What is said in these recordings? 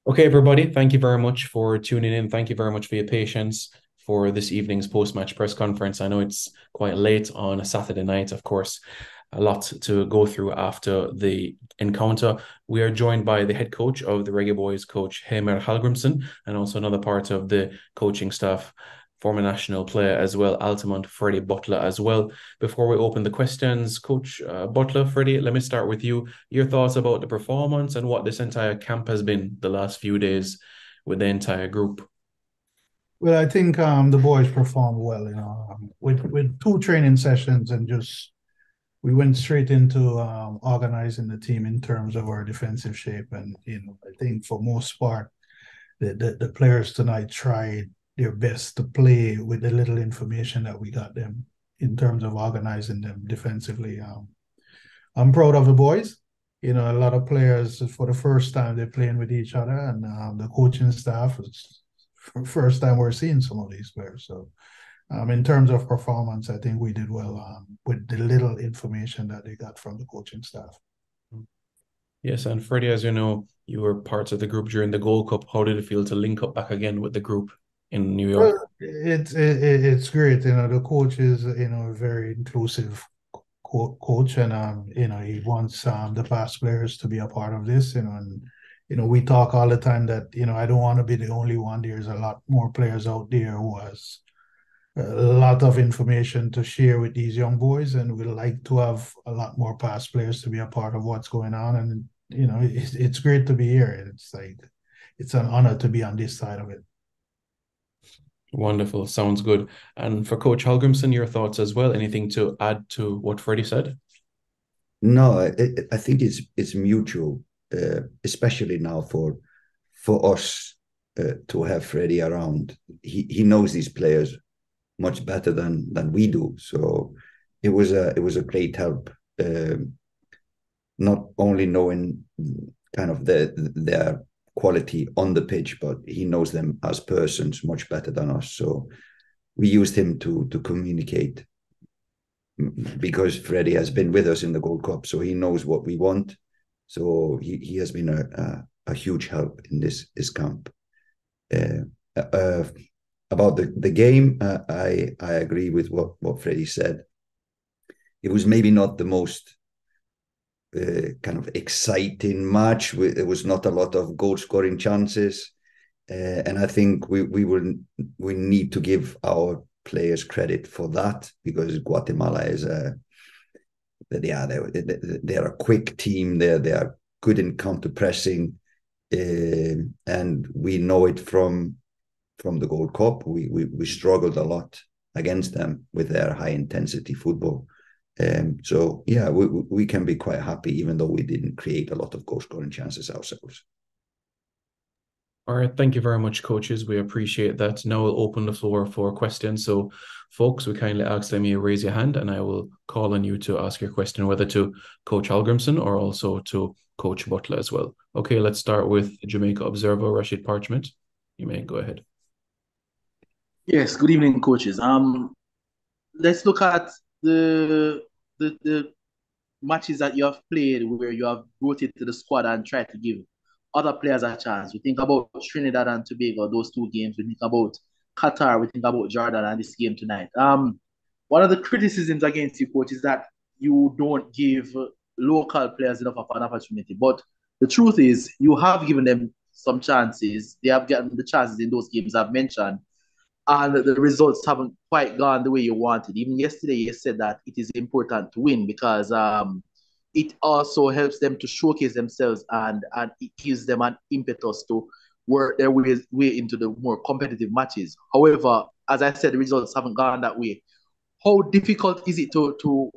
Okay, everybody, thank you very much for tuning in. Thank you very much for your patience for this evening's post-match press conference. I know it's quite late on a Saturday night, of course, a lot to go through after the encounter. We are joined by the head coach of the Reggae Boyz, Coach Heimer Hallgrimsson, and also another part of the coaching staff, former national player as well, Altamont Freddie Butler as well. Before we open the questions, Coach Butler, Freddie, let me start with you. Your thoughts about the performance and what this entire camp has been the last few days with the entire group. Well, I think the boys performed well, with two training sessions and just we went straight into organizing the team in terms of our defensive shape. And I think for most part, the players tonight tried their best to play with the little information that we got them in terms of organizing them defensively. I'm proud of the boys. A lot of players for the first time they're playing with each other, and the coaching staff is first time we're seeing some of these players. So, in terms of performance, I think we did well with the little information that they got from the coaching staff. Yes, and Freddie, as you know, you were part of the group during the Gold Cup. How did it feel to link up back again with the group in New York? Well, it's great. The coach is a very inclusive coach, and he wants the past players to be a part of this. And we talk all the time that I don't want to be the only one. There's a lot more players out there who has a lot of information to share with these young boys, and we like to have a lot more past players to be a part of what's going on. And it's great to be here. It's like it's an honor to be on this side of it. Wonderful. Sounds good. And for Coach Hallgrimsson, your thoughts as well. Anything to add to what Freddie said? No, I think it's mutual, especially now for us to have Freddie around. He knows these players much better than we do, so it was a great help. Not only knowing kind of their quality on the pitch, but he knows them as persons much better than us. So we used him to communicate because Freddie has been with us in the Gold Cup, so he knows what we want. So he has been a huge help in this camp. Uh, uh, about the game, I agree with what Freddie said. It was maybe not the most kind of exciting match. There was not a lot of goal scoring chances, and I think we need to give our players credit for that because Guatemala is they're a quick team. They are good in counter pressing, and we know it from the Gold Cup. We struggled a lot against them with their high intensity football. So yeah, we can be quite happy, even though we didn't create a lot of goal scoring chances ourselves. All right, thank you very much, coaches. We appreciate that. Now we'll open the floor for questions. So, folks, we kindly ask them you raise your hand, and I will call on you to ask your question, whether to Coach Hallgrimsson or also to Coach Butler as well. Okay, let's start with Jamaica Observer Rashid Parchment. You may go ahead. Yes, good evening, coaches. Let's look at the matches that you have played where you have rotated the squad and tried to give other players a chance. We think about Trinidad and Tobago, those two games. We think about Qatar. We think about Jordan and this game tonight. One of the criticisms against you, coach, is that you don't give local players enough of an opportunity. But the truth is, you have given them some chances. They have gotten the chances in those games I've mentioned, and the results haven't quite gone the way you wanted. Even yesterday, you said that it is important to win because it also helps them to showcase themselves, and it gives them an impetus to work their way into the more competitive matches. However, as I said, the results haven't gone that way. How difficult is it to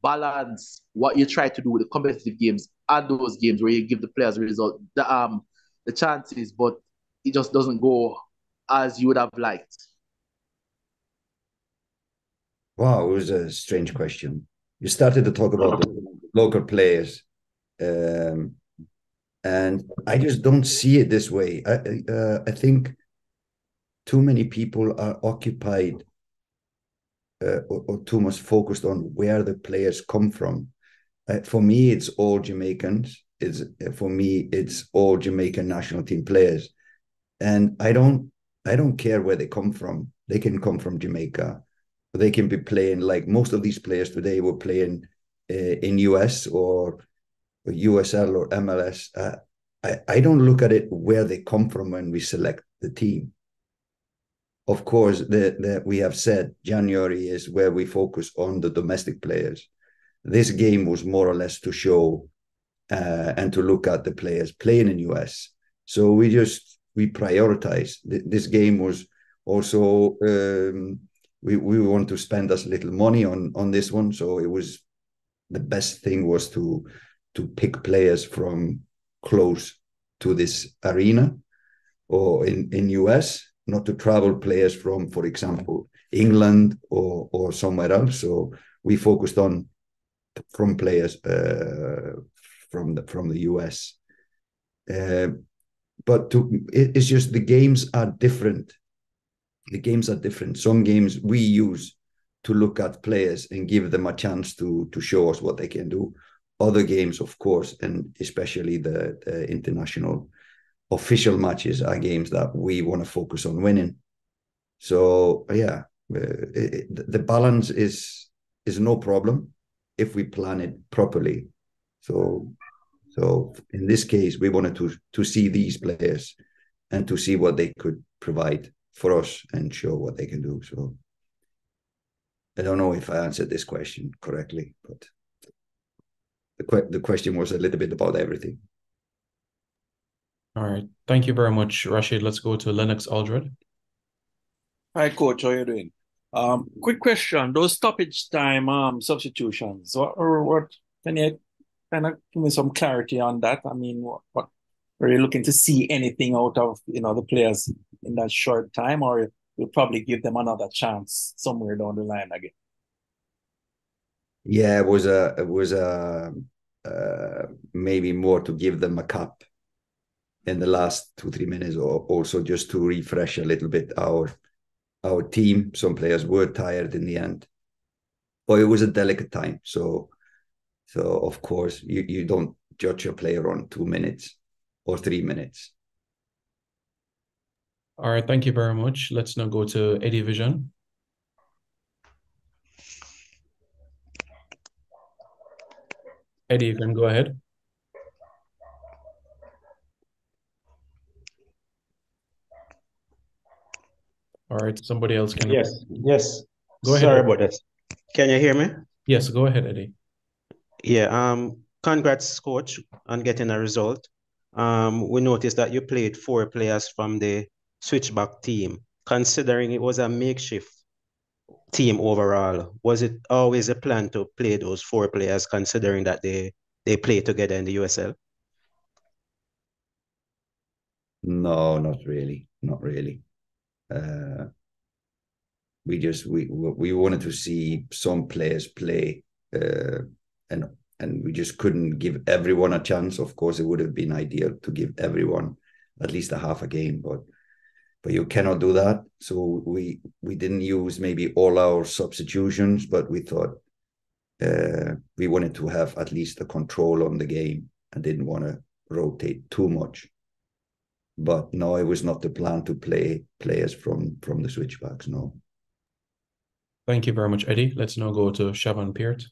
balance what you try to do with the competitive games and those games where you give the players the chances, but it just doesn't go as you would have liked? Wow, it was a strange question. You started to talk about the local players, um, and I just don't see it this way. I think too many people are occupied or too much focused on where the players come from. For me, it's all Jamaicans. is for me, it's all Jamaican national team players, and I don't care where they come from. They can come from Jamaica, they can be playing like most of these players today were playing in US or USL or MLS. I don't look at it where they come from when we select the team. Of course, we have said January is where we focus on the domestic players. This game was more or less to show and to look at the players playing in US. So we prioritize. This game was also we want to spend as little money on this one. So it was the best thing was to pick players from close to this arena or in US, not to travel players from, for example, England or somewhere else. So we focused on from players from the US. But it's just the games are different. The games are different. Some games we use to look at players and give them a chance to show us what they can do. Other games, of course, and especially the international official matches are games that we want to focus on winning. So yeah, the balance is no problem if we plan it properly. So in this case, we wanted to see these players and to see what they could provide for us and show what they can do. So I don't know if I answered this question correctly, but the question was a little bit about everything. All right. Thank you very much, Rashid. Let's go to Lennox Aldred. Hi, coach. How you doing? Quick question. Those stoppage time substitutions. What can you kind of give me some clarity on that? I mean, what are you looking to see anything out of the players in that short time, or you'll probably give them another chance somewhere down the line again? Yeah, it was maybe more to give them a cup in the last 2-3 minutes, or also just to refresh a little bit our team. Some players were tired in the end, but it was a delicate time. So of course you don't judge a player on 2 minutes or 3 minutes. All right. Thank you very much. Let's now go to Eddie Vision. Eddie, you can go ahead. All right. Somebody else can. Yes. Go ahead. Sorry about that. Can you hear me? Yes, go ahead, Eddie. Yeah. Congrats, coach, on getting a result. We noticed that you played 4 players from the switchback team. Considering it was a makeshift team overall, was it always a plan to play those 4 players, considering that they play together in the USL? No, not really. Not really. We wanted to see some players play, and we just couldn't give everyone a chance. Of course, it would have been ideal to give everyone at least a half a game, but you cannot do that. So we didn't use maybe all our substitutions, but we thought we wanted to have at least a control on the game and didn't want to rotate too much. But no, it was not the plan to play players from the switchbacks. No. Thank you very much, Eddie. Let's now go to Siobhan Peart.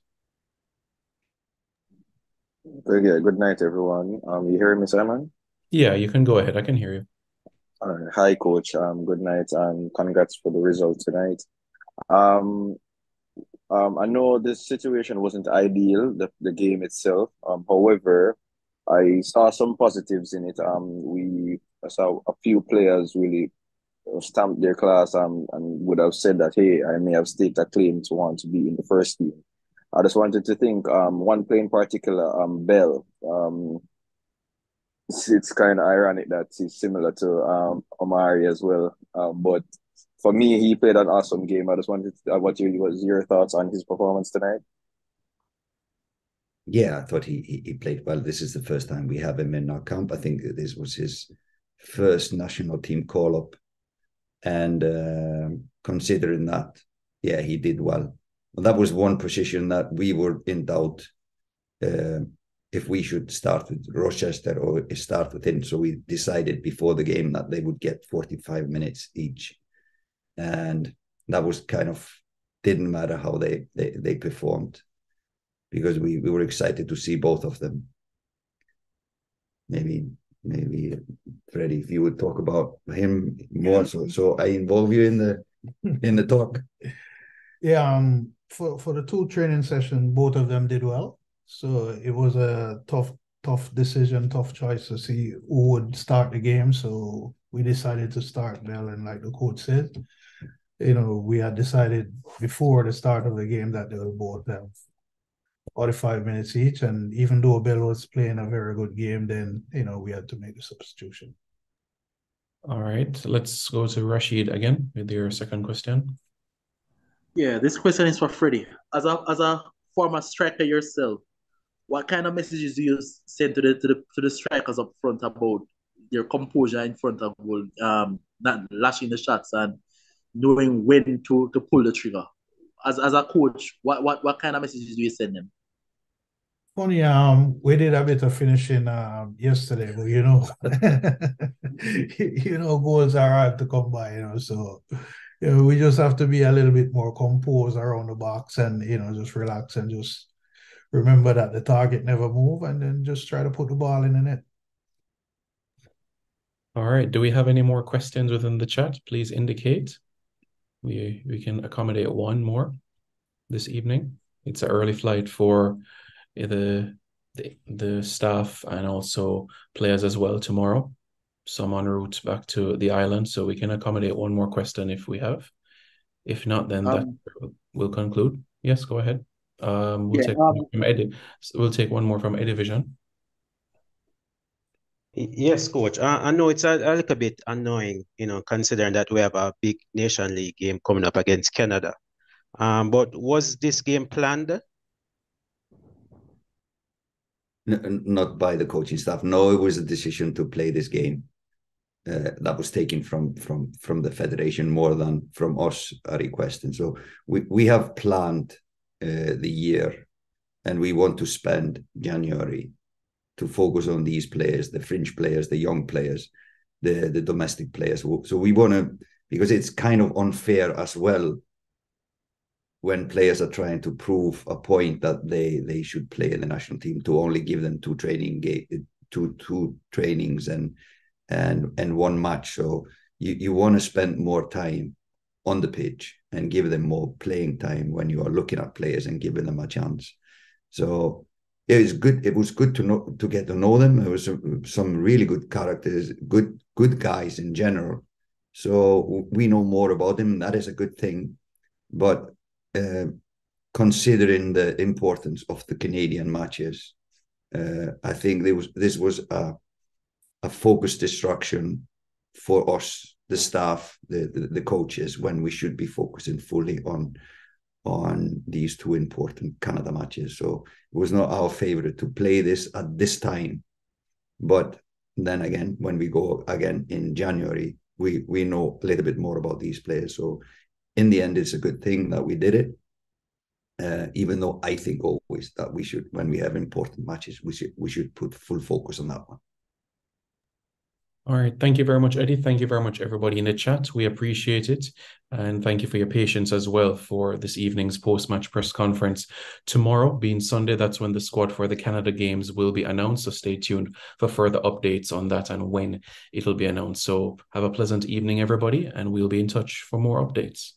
Okay, good night, everyone. You hear me, Simon? Yeah, you can go ahead. I can hear you. Hi, coach. Good night, and congrats for the result tonight. Um, I know this situation wasn't ideal, the game itself. However, I saw some positives in it. I saw a few players really stamped their class and would have said that, hey, I may have staked a claim to want to be in the first team. I just wanted to think, one player in particular, Bell. It's kind of ironic that he's similar to Omari as well. But for me, he played an awesome game. I just wanted to, what was your thoughts on his performance tonight? Yeah, I thought he played well. This is the first time we have him in our camp. I think this was his first national team call-up. And considering that, yeah, he did well. That was one position that we were in doubt if we should start with Rochester or start with him. So we decided before the game that they would get 45 minutes each. And that was kind of, didn't matter how they performed, because we were excited to see both of them. Maybe Freddie, if you would talk about him more, so I involve you in the talk. Yeah, for the two training sessions, both of them did well. So it was a tough decision, tough choice to see who would start the game. So we decided to start Bell, and like the coach said, we had decided before the start of the game that they will both have 45 minutes each. And even though Bell was playing a very good game, then, we had to make a substitution. All right, let's go to Rashid again with your second question. Yeah, this question is for Freddie. As a former striker yourself, what kind of messages do you send to the strikers up front about their composure in front of goal, not lashing the shots and knowing when to pull the trigger? As a coach, what kind of messages do you send them? Funny, we did a bit of finishing yesterday, but goals are hard to come by, so we just have to be a little bit more composed around the box and just relax and just remember that the target never move, and then just try to put the ball in the net. All right, do we have any more questions within the chat? Please indicate. We can accommodate one more this evening. It's an early flight for the staff and also players as well tomorrow. Some en route back to the island, so we can accommodate one more question if we have. If not, then that will conclude. Yes, go ahead. We'll take one from Eddie. We'll take one more from Eddie Vision. Yes, coach. I know it's a little bit annoying, considering that we have a big Nation League game coming up against Canada. But was this game planned? Not by the coaching staff. No, it was a decision to play this game. That was taken from the federation more than from us, a request. And so we have planned the year, and we want to spend January to focus on these players, the fringe players, the young players, the domestic players. So we want to, because it's kind of unfair as well when players are trying to prove a point that they should play in the national team, to only give them two trainings and one match. So you want to spend more time on the pitch and give them more playing time when you are looking at players and giving them a chance. So it was good. It was good to get to know them. There was some really good characters, good guys in general. So we know more about them. That is a good thing. But considering the importance of the Canadian matches, I think this was a focused distraction for us, the staff, the coaches, when we should be focusing fully on these two important Canada matches. So it was not our favorite to play this at this time. But then again, when we go again in January, we know a little bit more about these players. So in the end, it's a good thing that we did it. Even though I think always that we should, when we have important matches, we should put full focus on that one. All right. Thank you very much, Eddie. Thank you very much, everybody in the chat. We appreciate it. And thank you for your patience as well for this evening's post-match press conference. Tomorrow, being Sunday, that's when the squad for the Canada games will be announced. So stay tuned for further updates on that and when it'll be announced. So have a pleasant evening, everybody, and we'll be in touch for more updates.